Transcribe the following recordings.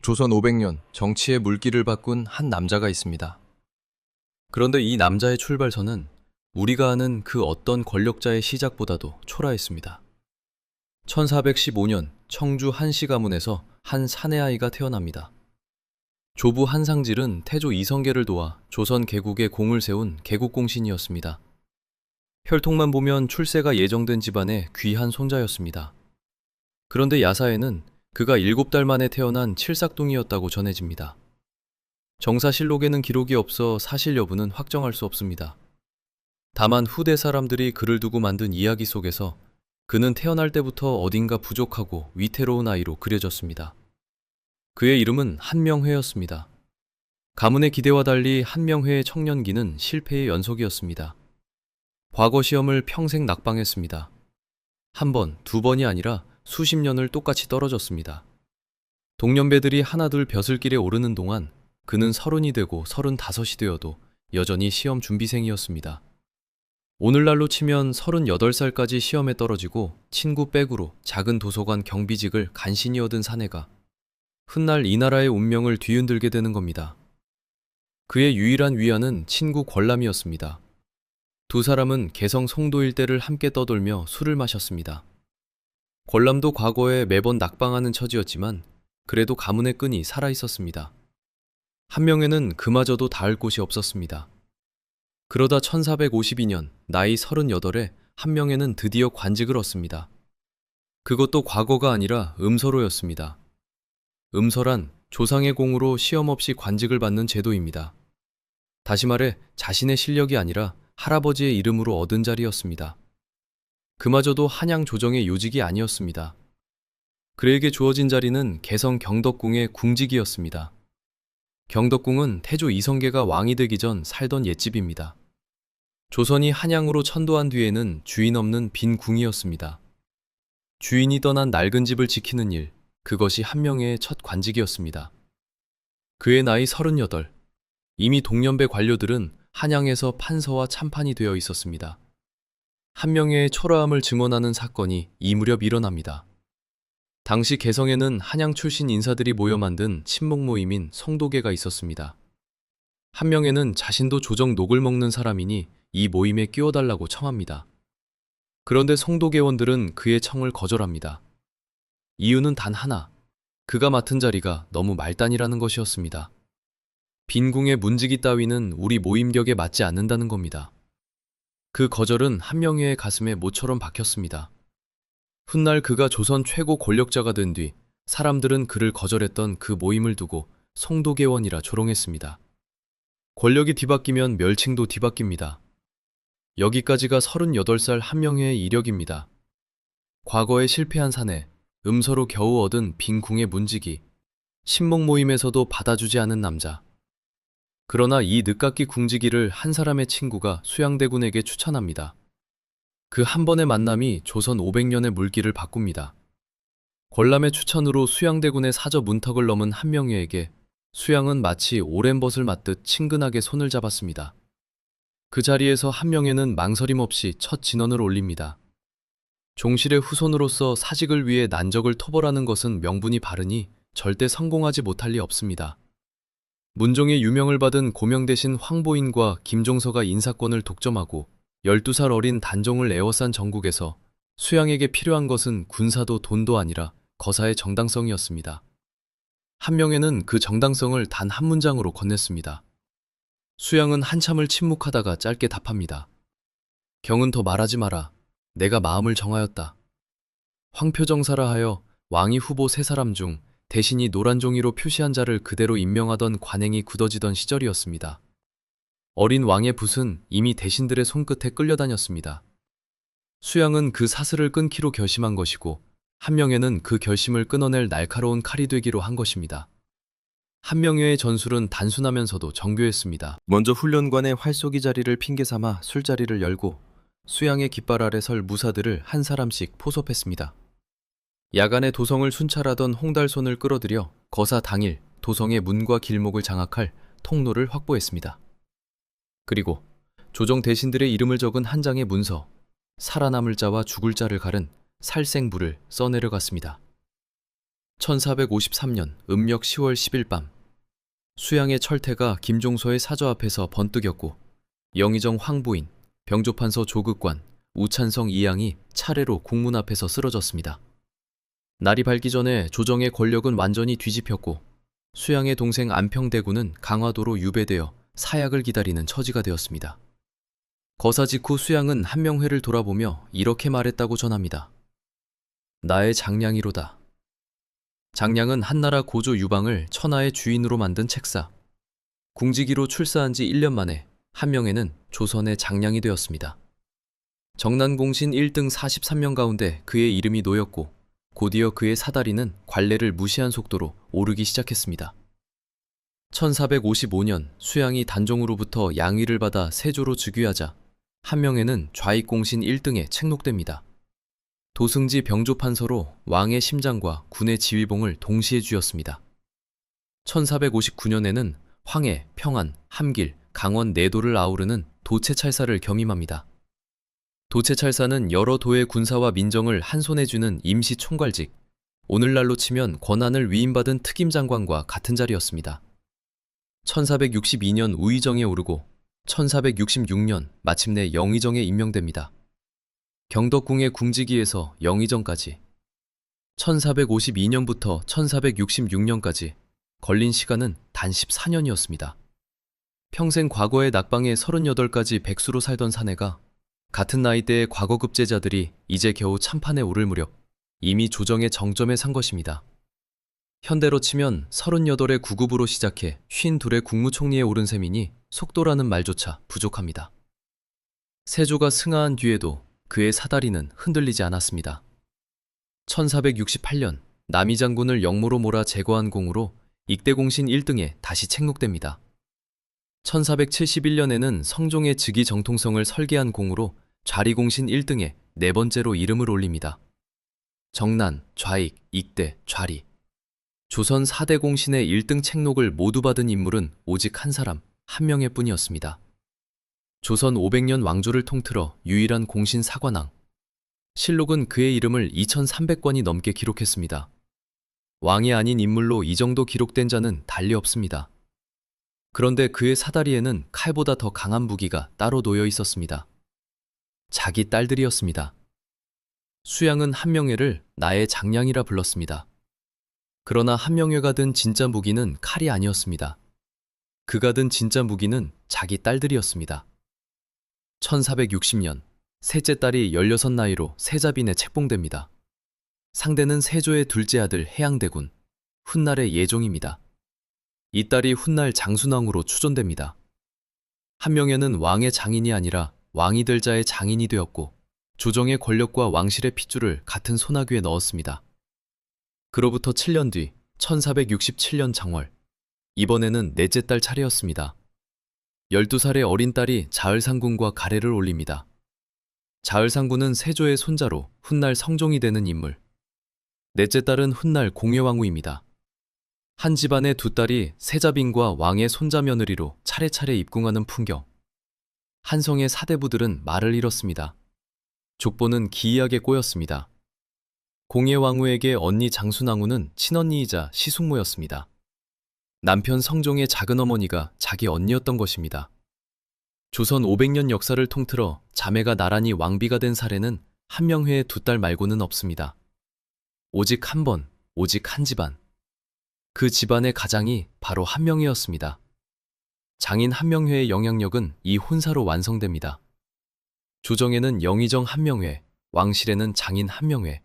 조선 500년 정치의 물길을 바꾼 한 남자가 있습니다. 그런데 이 남자의 출발선은 우리가 아는 그 어떤 권력자의 시작보다도 초라했습니다. 1415년 청주 한씨 가문에서 한 사내아이가 태어납니다. 조부 한상질은 태조 이성계를 도와 조선 개국에 공을 세운 개국공신이었습니다. 혈통만 보면 출세가 예정된 집안의 귀한 손자였습니다. 그런데 야사에는 그가 7달 만에 태어난 칠삭둥이였다고 전해집니다. 정사실록에는 기록이 없어 사실 여부는 확정할 수 없습니다. 다만 후대 사람들이 그를 두고 만든 이야기 속에서 그는 태어날 때부터 어딘가 부족하고 위태로운 아이로 그려졌습니다. 그의 이름은 한명회였습니다. 가문의 기대와 달리 한명회의 청년기는 실패의 연속이었습니다. 과거 시험을 평생 낙방했습니다. 한 번, 두 번이 아니라 수십 년을 똑같이 떨어졌습니다. 동년배들이 하나둘 벼슬길에 오르는 동안 그는 30이 되고 35이 되어도 여전히 시험 준비생이었습니다. 오늘날로 치면 38살까지 시험에 떨어지고 친구 백으로 작은 도서관 경비직을 간신히 얻은 사내가 훗날 이 나라의 운명을 뒤흔들게 되는 겁니다. 그의 유일한 위안은 친구 권람이었습니다. 두 사람은 개성 송도 일대를 함께 떠돌며 술을 마셨습니다. 권람도 과거에 매번 낙방하는 처지였지만 그래도 가문의 끈이 살아있었습니다. 한명회는 그마저도 닿을 곳이 없었습니다. 그러다 1452년 나이 38에 한명회는 드디어 관직을 얻습니다. 그것도 과거가 아니라 음서로였습니다. 음서란 조상의 공으로 시험 없이 관직을 받는 제도입니다. 다시 말해 자신의 실력이 아니라 할아버지의 이름으로 얻은 자리였습니다. 그마저도 한양 조정의 요직이 아니었습니다. 그에게 주어진 자리는 개성 경덕궁의 궁직이었습니다. 경덕궁은 태조 이성계가 왕이 되기 전 살던 옛집입니다. 조선이 한양으로 천도한 뒤에는 주인 없는 빈 궁이었습니다. 주인이 떠난 낡은 집을 지키는 일, 그것이 한명회의 첫 관직이었습니다. 그의 나이 38, 이미 동년배 관료들은 한양에서 판서와 참판이 되어 있었습니다. 한명회의 초라함을 증언하는 사건이 이 무렵 일어납니다. 당시 개성에는 한양 출신 인사들이 모여 만든 친목 모임인 성도계가 있었습니다. 한명회는 자신도 조정 녹을 먹는 사람이니 이 모임에 끼워달라고 청합니다. 그런데 성도계원들은 그의 청을 거절합니다. 이유는 단 하나, 그가 맡은 자리가 너무 말단이라는 것이었습니다. 빈궁의 문지기 따위는 우리 모임격에 맞지 않는다는 겁니다. 그 거절은 한명회의 가슴에 모처럼 박혔습니다. 훗날 그가 조선 최고 권력자가 된 뒤 사람들은 그를 거절했던 그 모임을 두고 성도계원이라 조롱했습니다. 권력이 뒤바뀌면 멸칭도 뒤바뀝니다. 여기까지가 38살 한명회의 이력입니다. 과거에 실패한 사내, 음서로 겨우 얻은 빈궁의 문지기, 신목 모임에서도 받아주지 않은 남자. 그러나 이 늦깎이 궁지기를 한 사람의 친구가 수양대군에게 추천합니다. 그 한 번의 만남이 조선 500년의 물길을 바꿉니다. 권람의 추천으로 수양대군의 사저 문턱을 넘은 한명회에게 수양은 마치 오랜 벗을 맞듯 친근하게 손을 잡았습니다. 그 자리에서 한명회는 망설임 없이 첫 진언을 올립니다. 종실의 후손으로서 사직을 위해 난적을 토벌하는 것은 명분이 바르니 절대 성공하지 못할 리 없습니다. 문종의 유명을 받은 고명 대신 황보인과 김종서가 인사권을 독점하고 12살 어린 단종을 에워싼 전국에서 수양에게 필요한 것은 군사도 돈도 아니라 거사의 정당성이었습니다. 한명회는 그 정당성을 단 한 문장으로 건넸습니다. 수양은 한참을 침묵하다가 짧게 답합니다. 경은 더 말하지 마라. 내가 마음을 정하였다. 황표정사라 하여 왕위 후보 세 사람 중 대신이 노란 종이로 표시한 자를 그대로 임명하던 관행이 굳어지던 시절이었습니다. 어린 왕의 붓은 이미 대신들의 손끝에 끌려다녔습니다. 수양은 그 사슬을 끊기로 결심한 것이고 한명회는 그 결심을 끊어낼 날카로운 칼이 되기로 한 것입니다. 한명회의 전술은 단순하면서도 정교했습니다. 먼저 훈련관의 활쏘기 자리를 핑계삼아 술자리를 열고 수양의 깃발 아래 설 무사들을 한 사람씩 포섭했습니다. 야간에 도성을 순찰하던 홍달손을 끌어들여 거사 당일 도성의 문과 길목을 장악할 통로를 확보했습니다. 그리고 조정 대신들의 이름을 적은 한 장의 문서, 살아남을 자와 죽을 자를 가른 살생부를 써내려갔습니다. 1453년 음력 10월 10일 밤, 수양의 철퇴가 김종서의 사저 앞에서 번뜩였고 영의정 황부인, 병조판서 조극관, 우찬성 이양이 차례로 국문 앞에서 쓰러졌습니다. 날이 밝기 전에 조정의 권력은 완전히 뒤집혔고 수양의 동생 안평대군은 강화도로 유배되어 사약을 기다리는 처지가 되었습니다. 거사 직후 수양은 한명회를 돌아보며 이렇게 말했다고 전합니다. 나의 장량이로다. 장량은 한나라 고조 유방을 천하의 주인으로 만든 책사. 궁지기로 출사한 지 1년 만에 한명회는 조선의 장량이 되었습니다. 정난공신 1등 43명 가운데 그의 이름이 놓였고 곧이어 그의 사다리는 관례를 무시한 속도로 오르기 시작했습니다. 1455년 수양이 단종으로부터 양위를 받아 세조로 즉위하자 한명회는 좌익공신 1등에 책록됩니다. 도승지 병조판서로 왕의 심장과 군의 지휘봉을 동시에 쥐었습니다. 1459년에는 황해, 평안, 함길, 강원 4도를 아우르는 도채찰사를 겸임합니다. 도채찰사는 여러 도의 군사와 민정을 한 손에 쥐는 임시 총괄직, 오늘날로 치면 권한을 위임받은 특임장관과 같은 자리였습니다. 1462년 우의정에 오르고 1466년 마침내 영의정에 임명됩니다. 경덕궁의 궁지기에서 영의정까지 1452년부터 1466년까지 걸린 시간은 단 14년이었습니다. 평생 과거의 낙방에 38가지 백수로 살던 사내가 같은 나이대의 과거급제자들이 이제 겨우 참판에 오를 무렵 이미 조정의 정점에 산 것입니다. 현대로 치면 38의 구급으로 시작해 52의 국무총리에 오른 셈이니 속도라는 말조차 부족합니다. 세조가 승하한 뒤에도 그의 사다리는 흔들리지 않았습니다. 1468년 남이 장군을 영모로 몰아 제거한 공으로 익대공신 1등에 다시 책록됩니다. 1471년에는 성종의 즉위 정통성을 설계한 공으로 좌리공신 1등에 4번째로 이름을 올립니다. 정난, 좌익, 익대, 좌리. 조선 4대 공신의 1등 책록을 모두 받은 인물은 오직 한 사람, 한명회 뿐이었습니다. 조선 500년 왕조를 통틀어 유일한 공신 사관왕. 실록은 그의 이름을 2300권이 넘게 기록했습니다. 왕이 아닌 인물로 이 정도 기록된 자는 달리 없습니다. 그런데 그의 사다리에는 칼보다 더 강한 무기가 따로 놓여 있었습니다. 자기 딸들이었습니다. 수양은 한명회를 나의 장량이라 불렀습니다. 그러나 한명회가 든 진짜 무기는 칼이 아니었습니다. 그가 든 진짜 무기는 자기 딸들이었습니다. 1460년 셋째 딸이 16나이로 세자빈에 책봉됩니다. 상대는 세조의 둘째 아들 해양대군, 훗날의 예종입니다. 이 딸이 훗날 장순왕으로 추존됩니다. 한명회는 왕의 장인이 아니라 왕이 될 자의 장인이 되었고 조정의 권력과 왕실의 핏줄을 같은 소나귀에 넣었습니다. 그로부터 7년 뒤 1467년 장월, 이번에는 넷째 딸 차례였습니다. 12살의 어린 딸이 자을상군과 가래를 올립니다. 자을상군은 세조의 손자로 훗날 성종이 되는 인물. 넷째 딸은 훗날 공예왕후입니다. 한 집안의 두 딸이 세자빈과 왕의 손자 며느리로 차례차례 입궁하는 풍경. 한성의 사대부들은 말을 잃었습니다. 족보는 기이하게 꼬였습니다. 공예왕후에게 언니 장순왕후는 친언니이자 시숙모였습니다. 남편 성종의 작은어머니가 자기 언니였던 것입니다. 조선 500년 역사를 통틀어 자매가 나란히 왕비가 된 사례는 한명회의 두 딸 말고는 없습니다. 오직 한 번, 오직 한 집안. 그 집안의 가장이 바로 한명회였습니다. 장인 한명회의 영향력은 이 혼사로 완성됩니다. 조정에는 영의정 한명회, 왕실에는 장인 한명회.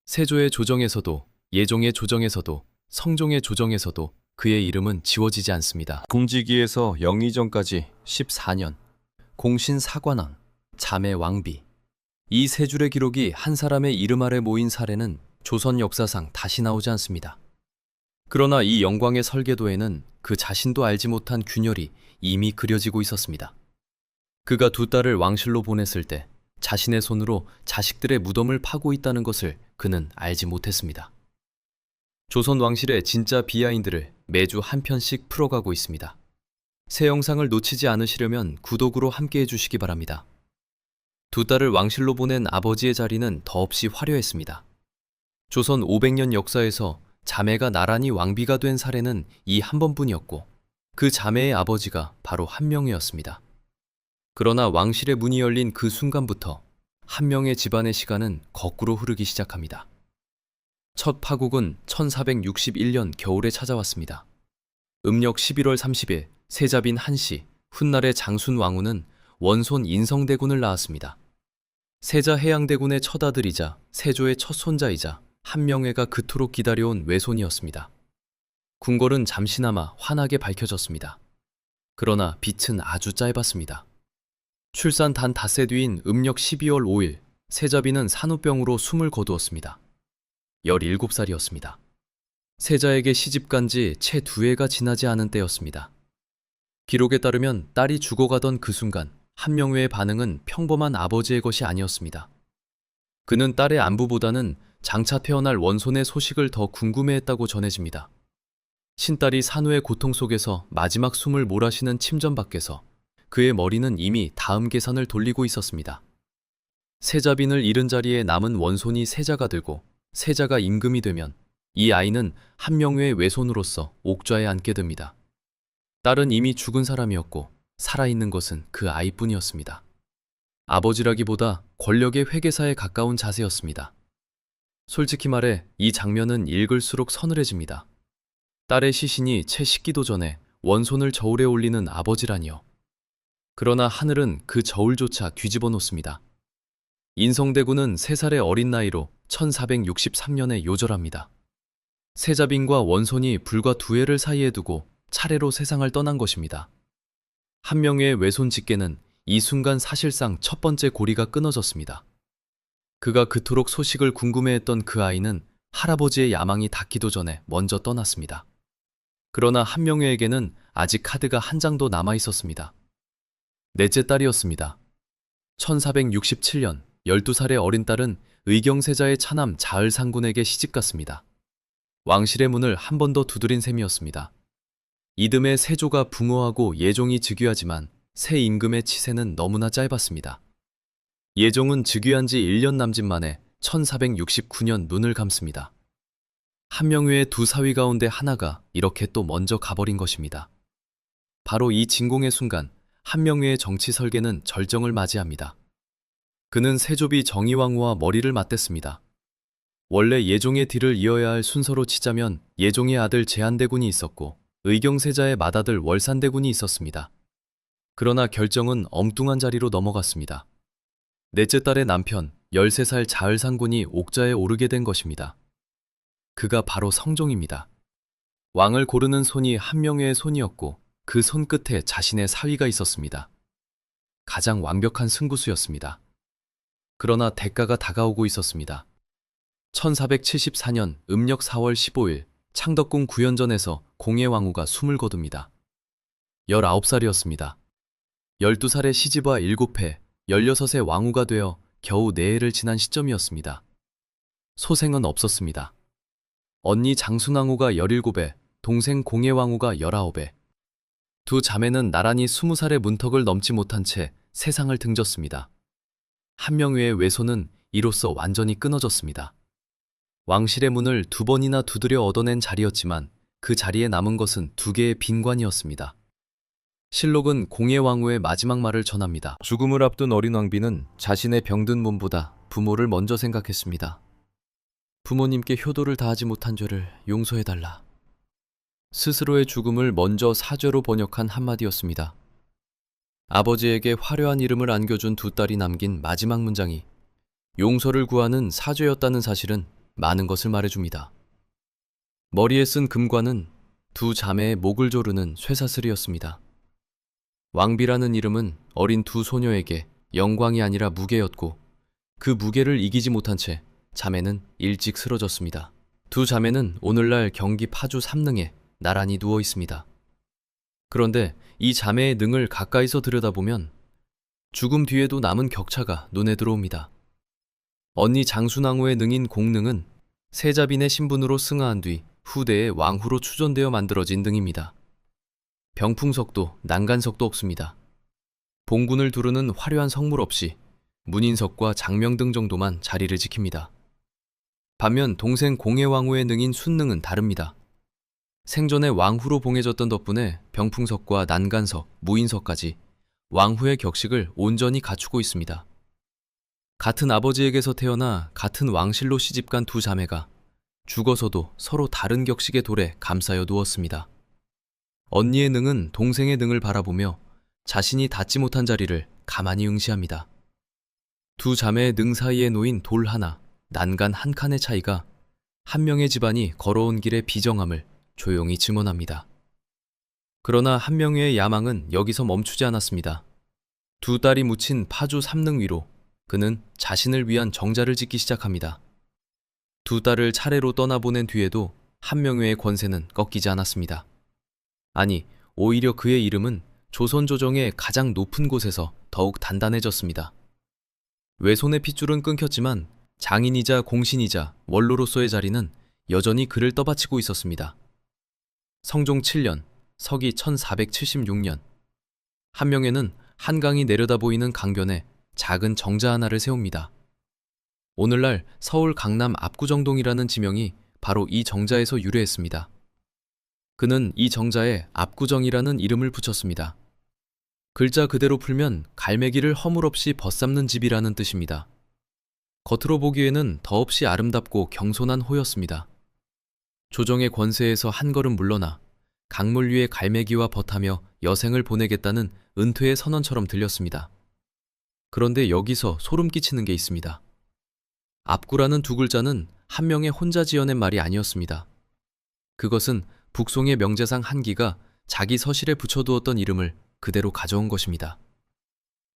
세조의 조정에서도, 예종의 조정에서도, 성종의 조정에서도 그의 이름은 지워지지 않습니다. 궁지기에서 영의정까지 14년, 공신 사관왕, 자매 왕비. 이 세 줄의 기록이 한 사람의 이름 아래 모인 사례는 조선 역사상 다시 나오지 않습니다. 그러나 이 영광의 설계도에는 그 자신도 알지 못한 균열이 이미 그려지고 있었습니다. 그가 두 딸을 왕실로 보냈을 때 자신의 손으로 자식들의 무덤을 파고 있다는 것을 그는 알지 못했습니다. 조선 왕실의 진짜 비하인드를 매주 한 편씩 풀어가고 있습니다. 새 영상을 놓치지 않으시려면 구독으로 함께 해주시기 바랍니다. 두 딸을 왕실로 보낸 아버지의 자리는 더없이 화려했습니다. 조선 500년 역사에서 자매가 나란히 왕비가 된 사례는 이 한 번뿐이었고 그 자매의 아버지가 바로 한명회였습니다. 그러나 왕실의 문이 열린 그 순간부터 한명회 집안의 시간은 거꾸로 흐르기 시작합니다. 첫 파국은 1461년 겨울에 찾아왔습니다. 음력 11월 30일 세자빈 한씨, 훗날의 장순 왕후는 원손 인성대군을 낳았습니다. 세자 해양대군의 첫 아들이자 세조의 첫 손자이자 한명회가 그토록 기다려온 외손이었습니다. 궁궐은 잠시나마 환하게 밝혀졌습니다. 그러나 빛은 아주 짧았습니다. 출산 단 닷새 뒤인 음력 12월 5일 세자빈은 산후병으로 숨을 거두었습니다. 17살이었습니다. 세자에게 시집간 지 채 2해가 지나지 않은 때였습니다. 기록에 따르면 딸이 죽어가던 그 순간 한명회의 반응은 평범한 아버지의 것이 아니었습니다. 그는 딸의 안부보다는 장차 태어날 원손의 소식을 더 궁금해했다고 전해집니다. 신딸이 산후의 고통 속에서 마지막 숨을 몰아쉬는 침전 밖에서 그의 머리는 이미 다음 계산을 돌리고 있었습니다. 세자빈을 잃은 자리에 남은 원손이 세자가 되고 세자가 임금이 되면 이 아이는 한명회의 외손으로서 옥좌에 앉게 됩니다. 딸은 이미 죽은 사람이었고 살아있는 것은 그 아이뿐이었습니다. 아버지라기보다 권력의 회계사에 가까운 자세였습니다. 솔직히 말해 이 장면은 읽을수록 서늘해집니다. 딸의 시신이 채 식기도 전에 원손을 저울에 올리는 아버지라니요. 그러나 하늘은 그 저울조차 뒤집어 놓습니다. 인성대군은 3살의 어린 나이로 1463년에 요절합니다. 세자빈과 원손이 불과 2해를 사이에 두고 차례로 세상을 떠난 것입니다. 한명회의 외손 직계는 이 순간 사실상 첫 번째 고리가 끊어졌습니다. 그가 그토록 소식을 궁금해했던 그 아이는 할아버지의 야망이 닿기도 전에 먼저 떠났습니다. 그러나 한명회에게는 아직 카드가 한 장도 남아 있었습니다. 넷째 딸이었습니다. 1467년 12살의 어린 딸은 의경세자의 차남 자을상군에게 시집갔습니다. 왕실의 문을 한 번 더 두드린 셈이었습니다. 이듬해 세조가 붕어하고 예종이 즉위하지만 새 임금의 치세는 너무나 짧았습니다. 예종은 즉위한 지 1년 남짓 만에 1469년 눈을 감습니다. 한명회의 두 사위 가운데 하나가 이렇게 또 먼저 가버린 것입니다. 바로 이 진공의 순간 한명회의 정치 설계는 절정을 맞이합니다. 그는 세조비 정의왕후와 머리를 맞댔습니다. 원래 예종의 뒤를 이어야 할 순서로 치자면 예종의 아들 제한대군이 있었고 의경세자의 맏아들 월산대군이 있었습니다. 그러나 결정은 엉뚱한 자리로 넘어갔습니다. 넷째 딸의 남편 13살 자을상군이 옥좌에 오르게 된 것입니다. 그가 바로 성종입니다. 왕을 고르는 손이 한명회의 손이었고 그 손끝에 자신의 사위가 있었습니다. 가장 완벽한 승부수였습니다. 그러나 대가가 다가오고 있었습니다. 1474년 음력 4월 15일 창덕궁 구연전에서 공예왕후가 숨을 거둡니다. 19살이었습니다. 12살의 시집와 7해, 16의 왕후가 되어 겨우 4해를 지난 시점이었습니다. 소생은 없었습니다. 언니 장순왕후가 17에, 동생 공예왕후가 19에. 두 자매는 나란히 20살의 문턱을 넘지 못한 채 세상을 등졌습니다. 한명회의 외손은 이로써 완전히 끊어졌습니다. 왕실의 문을 2번이나 두드려 얻어낸 자리였지만 그 자리에 남은 것은 2개의 빈관이었습니다. 실록은 공예왕후의 마지막 말을 전합니다. 죽음을 앞둔 어린 왕비는 자신의 병든 몸보다 부모를 먼저 생각했습니다. 부모님께 효도를 다하지 못한 죄를 용서해달라. 스스로의 죽음을 먼저 사죄로 번역한 한마디였습니다. 아버지에게 화려한 이름을 안겨준 두 딸이 남긴 마지막 문장이 용서를 구하는 사죄였다는 사실은 많은 것을 말해줍니다. 머리에 쓴 금관은 두 자매의 목을 조르는 쇠사슬이었습니다. 왕비라는 이름은 어린 두 소녀에게 영광이 아니라 무게였고 그 무게를 이기지 못한 채 자매는 일찍 쓰러졌습니다. 두 자매는 오늘날 경기 파주 삼능에 나란히 누워 있습니다. 그런데 이 자매의 능을 가까이서 들여다보면 죽음 뒤에도 남은 격차가 눈에 들어옵니다. 언니 장순왕후의 능인 공능은 세자빈의 신분으로 승하한 뒤 후대의 왕후로 추존되어 만들어진 능입니다. 병풍석도 난간석도 없습니다. 봉군을 두르는 화려한 성물 없이 문인석과 장명등 정도만 자리를 지킵니다. 반면 동생 공해왕후의 능인 순능은 다릅니다. 생전에 왕후로 봉해졌던 덕분에 병풍석과 난간석, 무인석까지 왕후의 격식을 온전히 갖추고 있습니다. 같은 아버지에게서 태어나 같은 왕실로 시집간 두 자매가 죽어서도 서로 다른 격식의 돌에 감싸여 누웠습니다. 언니의 능은 동생의 능을 바라보며 자신이 닿지 못한 자리를 가만히 응시합니다. 두 자매의 능 사이에 놓인 돌 하나, 난간 한 칸의 차이가 한 명의 집안이 걸어온 길의 비정함을 조용히 증언합니다. 그러나 한 명의 야망은 여기서 멈추지 않았습니다. 두 딸이 묻힌 파주 삼능 위로 그는 자신을 위한 정자를 짓기 시작합니다. 두 딸을 차례로 떠나보낸 뒤에도 한명회의 권세는 꺾이지 않았습니다. 아니, 오히려 그의 이름은 조선 조정의 가장 높은 곳에서 더욱 단단해졌습니다. 외손의 핏줄은 끊겼지만 장인이자 공신이자 원로로서의 자리는 여전히 그를 떠받치고 있었습니다. 성종 7년, 서기 1476년, 한명회는 한강이 내려다 보이는 강변에 작은 정자 하나를 세웁니다. 오늘날 서울 강남 압구정동이라는 지명이 바로 이 정자에서 유래했습니다. 그는 이 정자에 압구정이라는 이름을 붙였습니다. 글자 그대로 풀면 갈매기를 허물없이 벗삼는 집이라는 뜻입니다. 겉으로 보기에는 더없이 아름답고 경손한 호였습니다. 조정의 권세에서 한 걸음 물러나 강물 위에 갈매기와 벗하며 여생을 보내겠다는 은퇴의 선언처럼 들렸습니다. 그런데 여기서 소름 끼치는 게 있습니다. 압구라는 두 글자는 한명회 혼자 지어낸 말이 아니었습니다. 그것은 북송의 명재상 한기가 자기 서실에 붙여두었던 이름을 그대로 가져온 것입니다.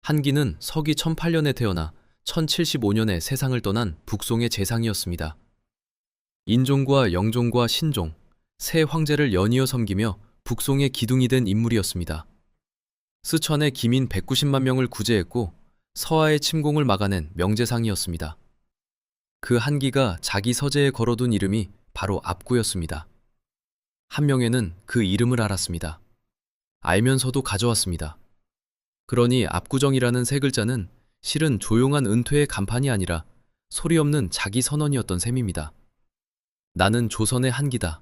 한기는 서기 1008년에 태어나 1075년에 세상을 떠난 북송의 재상이었습니다. 인종과 영종과 신종, 세 황제를 연이어 섬기며 북송의 기둥이 된 인물이었습니다. 스천의 기민 190만 명을 구제했고 서하의 침공을 막아낸 명재상이었습니다. 그 한기가 자기 서재에 걸어둔 이름이 바로 압구였습니다. 한명회는 그 이름을 알았습니다. 알면서도 가져왔습니다. 그러니 압구정이라는 세 글자는 실은 조용한 은퇴의 간판이 아니라 소리 없는 자기 선언이었던 셈입니다. 나는 조선의 한기다.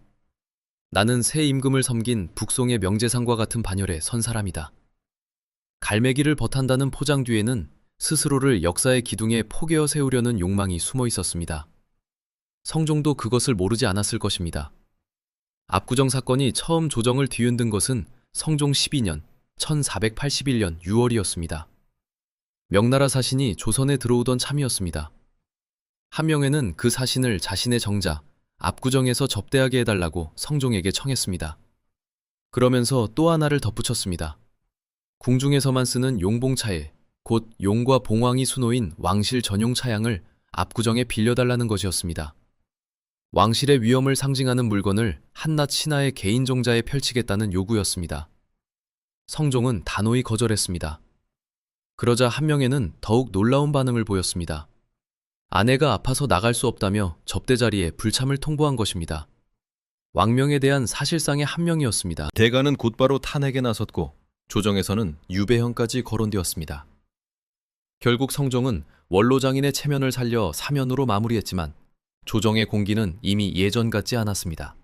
나는 새 임금을 섬긴 북송의 명재상과 같은 반열에 선 사람이다. 갈매기를 벗한다는 포장 뒤에는 스스로를 역사의 기둥에 포개어 세우려는 욕망이 숨어 있었습니다. 성종도 그것을 모르지 않았을 것입니다. 압구정 사건이 처음 조정을 뒤흔든 것은 성종 12년 1481년 6월이었습니다. 명나라 사신이 조선에 들어오던 참이었습니다. 한명회는 그 사신을 자신의 정자 압구정에서 접대하게 해달라고 성종에게 청했습니다. 그러면서 또 하나를 덧붙였습니다. 궁중에서만 쓰는 용봉차에 곧 용과 봉황이 수놓인 왕실 전용 차양을 압구정에 빌려달라는 것이었습니다. 왕실의 위엄을 상징하는 물건을 한낱 신하의 개인 정자에 펼치겠다는 요구였습니다. 성종은 단호히 거절했습니다. 그러자 한명회는 더욱 놀라운 반응을 보였습니다. 아내가 아파서 나갈 수 없다며 접대 자리에 불참을 통보한 것입니다. 왕명에 대한 사실상의 한명이었습니다. 대가는 곧바로 탄핵에 나섰고 조정에서는 유배형까지 거론되었습니다. 결국 성종은 원로장인의 체면을 살려 사면으로 마무리했지만 조정의 공기는 이미 예전 같지 않았습니다.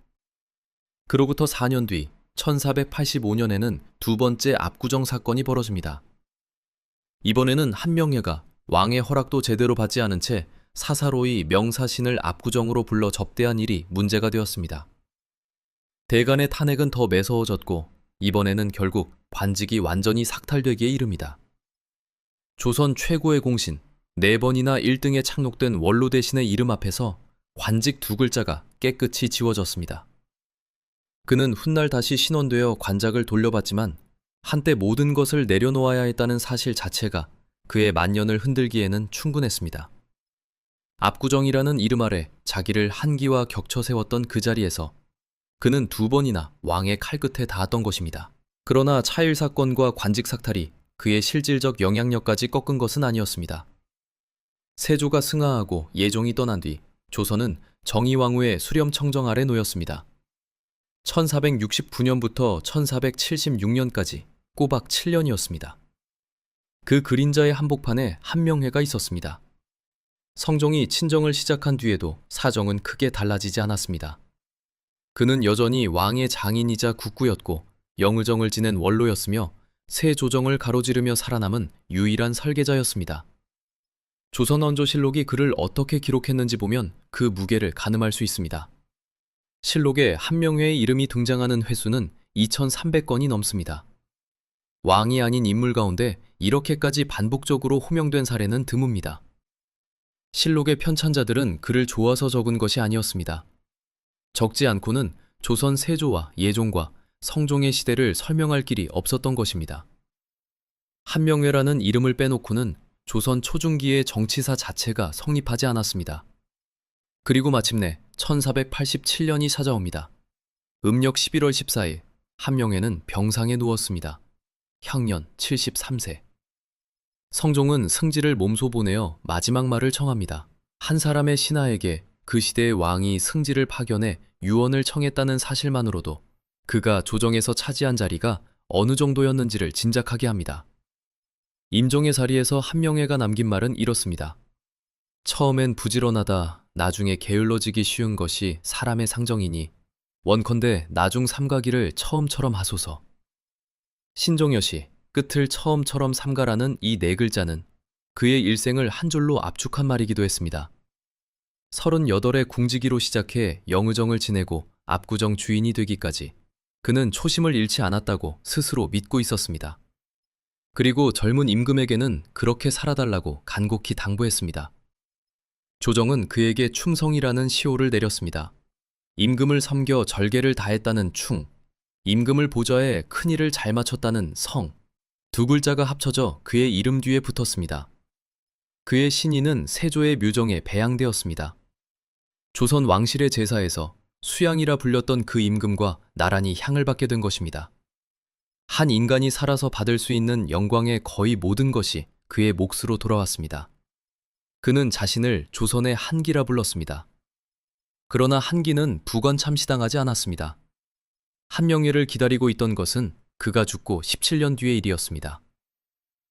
그로부터 4년 뒤 1485년에는 두 번째 압구정 사건이 벌어집니다. 이번에는 한명회가 왕의 허락도 제대로 받지 않은 채 사사로이 명사신을 압구정으로 불러 접대한 일이 문제가 되었습니다. 대간의 탄핵은 더 매서워졌고 이번에는 결국 관직이 완전히 삭탈되기에 이릅니다. 조선 최고의 공신, 4번이나 1등에 착록된 원로 대신의 이름 앞에서 관직 두 글자가 깨끗이 지워졌습니다. 그는 훗날 다시 신원되어 관작을 돌려받지만 한때 모든 것을 내려놓아야 했다는 사실 자체가 그의 만년을 흔들기에는 충분했습니다. 압구정이라는 이름 아래 자기를 한기와 격쳐 세웠던 그 자리에서 그는 2번이나 왕의 칼끝에 닿았던 것입니다. 그러나 차일 사건과 관직 삭탈이 그의 실질적 영향력까지 꺾은 것은 아니었습니다. 세조가 승하하고 예종이 떠난 뒤 조선은 정의왕후의 수렴청정 아래 놓였습니다. 1469년부터 1476년까지 꼬박 7년이었습니다. 그 그림자의 한복판에 한명회가 있었습니다. 성종이 친정을 시작한 뒤에도 사정은 크게 달라지지 않았습니다. 그는 여전히 왕의 장인이자 국구였고 영의정을 지낸 원로였으며 새 조정을 가로지르며 살아남은 유일한 설계자였습니다. 조선원조실록이 그를 어떻게 기록했는지 보면 그 무게를 가늠할 수 있습니다. 실록에 한명회의 이름이 등장하는 횟수는 2300건이 넘습니다. 왕이 아닌 인물 가운데 이렇게까지 반복적으로 호명된 사례는 드뭅니다. 실록의 편찬자들은 그를 좋아서 적은 것이 아니었습니다. 적지 않고는 조선 세조와 예종과 성종의 시대를 설명할 길이 없었던 것입니다. 한명회라는 이름을 빼놓고는 조선 초중기의 정치사 자체가 성립하지 않았습니다. 그리고 마침내 1487년이 찾아옵니다. 음력 11월 14일 한명회는 병상에 누웠습니다. 향년 73세. 성종은 승지를 몸소 보내어 마지막 말을 청합니다. 한 사람의 신하에게 그 시대의 왕이 승지를 파견해 유언을 청했다는 사실만으로도 그가 조정에서 차지한 자리가 어느 정도였는지를 짐작하게 합니다. 임종의 자리에서 한명회가 남긴 말은 이렇습니다. 처음엔 부지런하다 나중에 게을러지기 쉬운 것이 사람의 상정이니 원컨대 나중 삼가기를 처음처럼 하소서. 신종여시 끝을 처음처럼 삼가라는 이 네 글자는 그의 일생을 한 줄로 압축한 말이기도 했습니다. 38의 궁지기로 시작해 영의정을 지내고 압구정 주인이 되기까지 그는 초심을 잃지 않았다고 스스로 믿고 있었습니다. 그리고 젊은 임금에게는 그렇게 살아달라고 간곡히 당부했습니다. 조정은 그에게 충성이라는 시호를 내렸습니다. 임금을 섬겨 절개를 다했다는 충, 임금을 보좌해 큰일을 잘 마쳤다는 성, 두 글자가 합쳐져 그의 이름 뒤에 붙었습니다. 그의 신인은 세조의 묘정에 배양되었습니다. 조선 왕실의 제사에서 수양이라 불렸던 그 임금과 나란히 향을 받게 된 것입니다. 한 인간이 살아서 받을 수 있는 영광의 거의 모든 것이 그의 몫으로 돌아왔습니다. 그는 자신을 조선의 한기라 불렀습니다. 그러나 한기는 부관참시당하지 않았습니다. 한명회를 기다리고 있던 것은 그가 죽고 17년 뒤의 일이었습니다.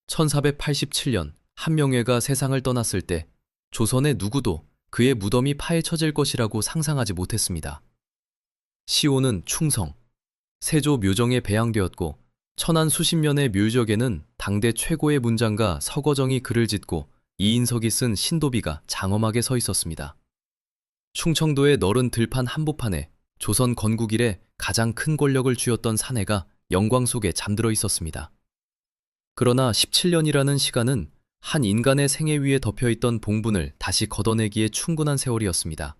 1487년 한명회가 세상을 떠났을 때 조선의 누구도 그의 무덤이 파헤쳐질 것이라고 상상하지 못했습니다. 시호는 충성, 세조 묘정에 배양되었고 천안 수십 년의 묘적에는 당대 최고의 문장가 서거정이 글을 짓고 이인석이 쓴 신도비가 장엄하게 서 있었습니다. 충청도의 너른 들판 한복판에 조선 건국 이래 가장 큰 권력을 쥐었던 사내가 영광 속에 잠들어 있었습니다. 그러나 17년이라는 시간은 한 인간의 생애 위에 덮여있던 봉분을 다시 걷어내기에 충분한 세월이었습니다.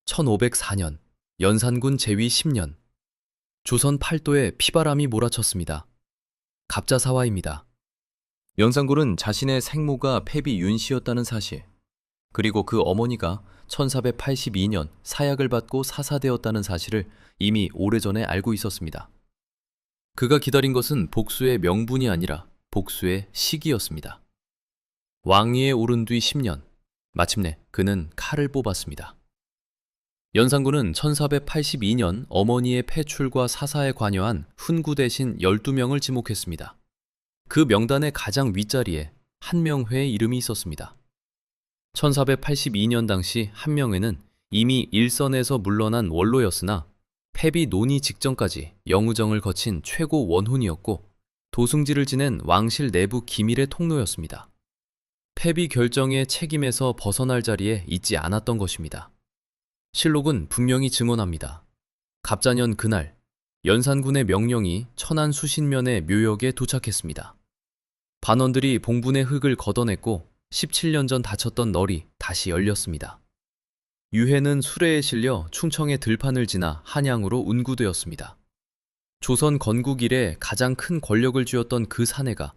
1504년, 연산군 제위 10년, 조선 팔도에 피바람이 몰아쳤습니다. 갑자사화입니다. 연산군은 자신의 생모가 패비 윤씨였다는 사실, 그리고 그 어머니가 1482년 사약을 받고 사사되었다는 사실을 이미 오래전에 알고 있었습니다. 그가 기다린 것은 복수의 명분이 아니라 복수의 시기였습니다. 왕위에 오른 뒤 10년, 마침내 그는 칼을 뽑았습니다. 연산군은 1482년 어머니의 폐출과 사사에 관여한 훈구 대신 12명을 지목했습니다. 그 명단의 가장 윗자리에 한명회의 이름이 있었습니다. 1482년 당시 한명회는 이미 일선에서 물러난 원로였으나 패비 논의 직전까지 영의정을 거친 최고 원훈이었고 도승지를 지낸 왕실 내부 기밀의 통로였습니다. 패비 결정의 책임에서 벗어날 자리에 있지 않았던 것입니다. 실록은 분명히 증언합니다. 갑자년 그날 연산군의 명령이 천안 수신면의 묘역에 도착했습니다. 반원들이 봉분의 흙을 걷어냈고 17년 전 닫혔던 널이 다시 열렸습니다. 유해는 수레에 실려 충청의 들판을 지나 한양으로 운구되었습니다. 조선 건국 이래 가장 큰 권력을 쥐었던 그 사내가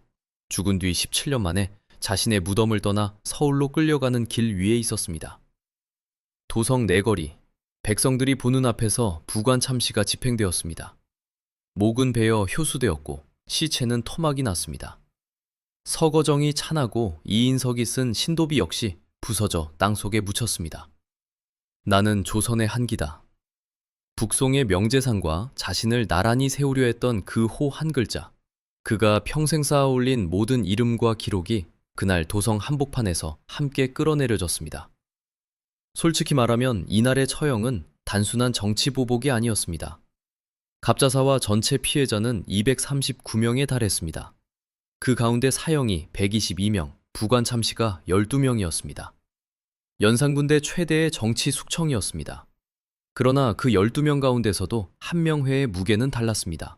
죽은 뒤 17년 만에 자신의 무덤을 떠나 서울로 끌려가는 길 위에 있었습니다. 도성 내거리, 백성들이 보는 앞에서 부관참시가 집행되었습니다. 목은 베어 효수되었고 시체는 토막이 났습니다. 서거정이 찬하고 이인석이 쓴 신도비 역시 부서져 땅속에 묻혔습니다. 나는 조선의 한기다. 북송의 명재상과 자신을 나란히 세우려 했던 그 호 한 글자, 그가 평생 쌓아 올린 모든 이름과 기록이 그날 도성 한복판에서 함께 끌어내려졌습니다. 솔직히 말하면 이날의 처형은 단순한 정치 보복이 아니었습니다. 갑자사와 전체 피해자는 239명에 달했습니다. 그 가운데 사형이 122명, 부관 참시가 12명이었습니다. 연산군대 최대의 정치 숙청이었습니다. 그러나 그 12명 가운데서도 한명회의 무게는 달랐습니다.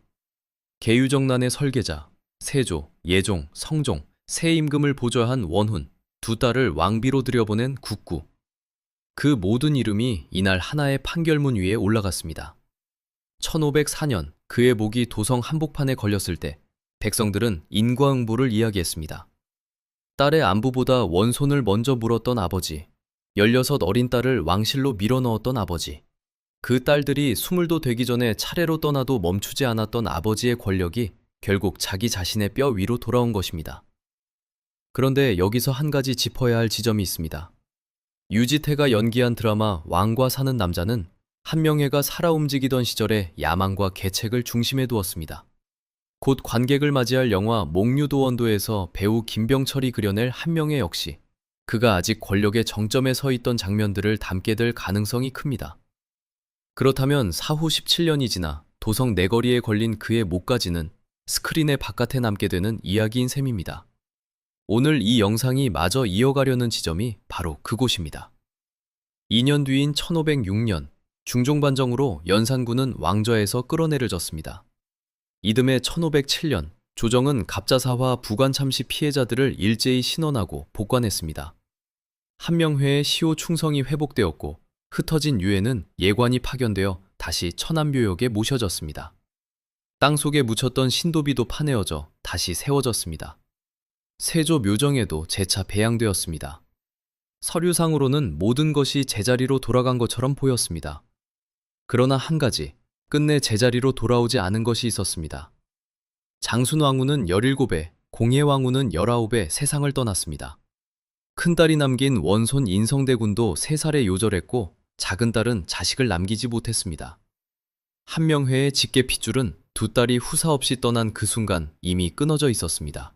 계유정난의 설계자, 세조, 예종, 성종, 새 임금을 보좌한 원훈, 두 딸을 왕비로 들여보낸 국구. 그 모든 이름이 이날 하나의 판결문 위에 올라갔습니다. 1504년 그의 목이 도성 한복판에 걸렸을 때 백성들은 인과응보를 이야기했습니다. 딸의 안부보다 원손을 먼저 물었던 아버지, 16 어린 딸을 왕실로 밀어넣었던 아버지, 그 딸들이 스물도 되기 전에 차례로 떠나도 멈추지 않았던 아버지의 권력이 결국 자기 자신의 뼈 위로 돌아온 것입니다. 그런데 여기서 한 가지 짚어야 할 지점이 있습니다. 유지태가 연기한 드라마 왕과 사는 남자는 한명회가 살아 움직이던 시절의 야망과 계책을 중심에 두었습니다. 곧 관객을 맞이할 영화 목류도원도에서 배우 김병철이 그려낼 한명회 역시 그가 아직 권력의 정점에 서 있던 장면들을 담게 될 가능성이 큽니다. 그렇다면 사후 17년이 지나 도성 내거리에 걸린 그의 목까지는 스크린의 바깥에 남게 되는 이야기인 셈입니다. 오늘 이 영상이 마저 이어가려는 지점이 바로 그곳입니다. 2년 뒤인 1506년 중종반정으로 연산군은 왕좌에서 끌어내려졌습니다. 이듬해 1507년 조정은 갑자사와 부관참시 피해자들을 일제히 신원하고 복관했습니다. 한명회의 시호 충성이 회복되었고 흩어진 유해는 예관이 파견되어 다시 천안묘역에 모셔졌습니다. 땅속에 묻혔던 신도비도 파내어져 다시 세워졌습니다. 세조 묘정에도 재차 배양되었습니다. 서류상으로는 모든 것이 제자리로 돌아간 것처럼 보였습니다. 그러나 한 가지, 끝내 제자리로 돌아오지 않은 것이 있었습니다. 장순왕후는 17에, 공예왕후는 19에 세상을 떠났습니다. 큰딸이 남긴 원손 인성대군도 3살에 요절했고 작은 딸은 자식을 남기지 못했습니다. 한명회의 직계 핏줄은 두 딸이 후사 없이 떠난 그 순간 이미 끊어져 있었습니다.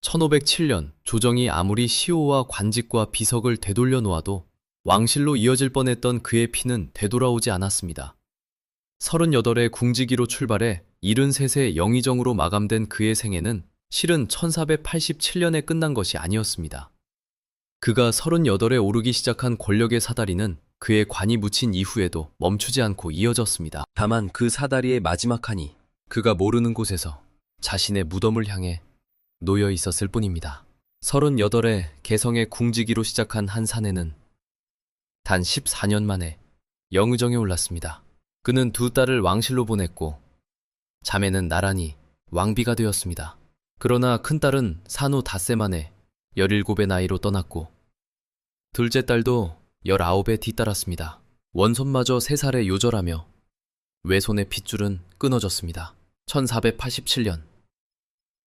1507년 조정이 아무리 시호와 관직과 비석을 되돌려 놓아도 왕실로 이어질 뻔했던 그의 피는 되돌아오지 않았습니다. 38의 궁지기로 출발해 73세 영의정으로 마감된 그의 생애는 실은 1487년에 끝난 것이 아니었습니다. 그가 38에 오르기 시작한 권력의 사다리는 그의 관이 묻힌 이후에도 멈추지 않고 이어졌습니다. 다만 그 사다리의 마지막 칸이 그가 모르는 곳에서 자신의 무덤을 향해 놓여 있었을 뿐입니다. 38에 개성의 궁지기로 시작한 한 사내는 단 14년 만에 영의정에 올랐습니다. 그는 두 딸을 왕실로 보냈고 자매는 나란히 왕비가 되었습니다. 그러나 큰딸은 산후 닷새 만에 17의 나이로 떠났고 둘째 딸도 19에 뒤따랐습니다. 원손마저 3살에 요절하며 외손의 핏줄은 끊어졌습니다. 1487년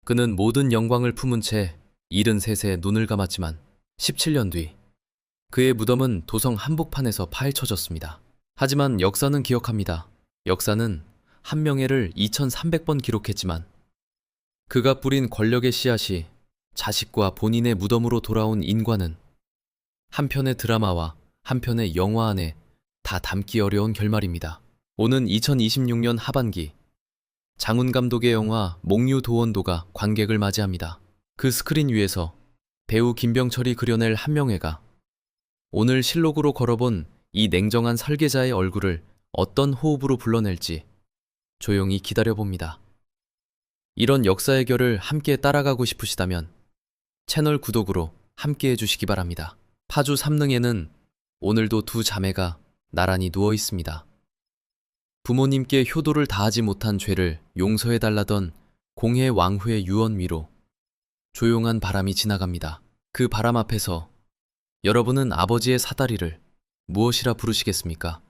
그는 모든 영광을 품은 채 73세에 눈을 감았지만 17년 뒤 그의 무덤은 도성 한복판에서 파헤쳐졌습니다. 하지만 역사는 기억합니다. 역사는 한명회를 2300번 기록했지만 그가 뿌린 권력의 씨앗이 자식과 본인의 무덤으로 돌아온 인과는 한 편의 드라마와 한 편의 영화 안에 다 담기 어려운 결말입니다. 오는 2026년 하반기 장훈 감독의 영화 목류도원도가 관객을 맞이합니다. 그 스크린 위에서 배우 김병철이 그려낼 한명회가 오늘 실록으로 걸어본 이 냉정한 설계자의 얼굴을 어떤 호흡으로 불러낼지 조용히 기다려봅니다. 이런 역사의 결을 함께 따라가고 싶으시다면 채널 구독으로 함께 해주시기 바랍니다. 파주 삼릉에는 오늘도 두 자매가 나란히 누워 있습니다. 부모님께 효도를 다하지 못한 죄를 용서해달라던 공해 왕후의 유언 위로 조용한 바람이 지나갑니다. 그 바람 앞에서 여러분은 아버지의 사다리를 무엇이라 부르시겠습니까?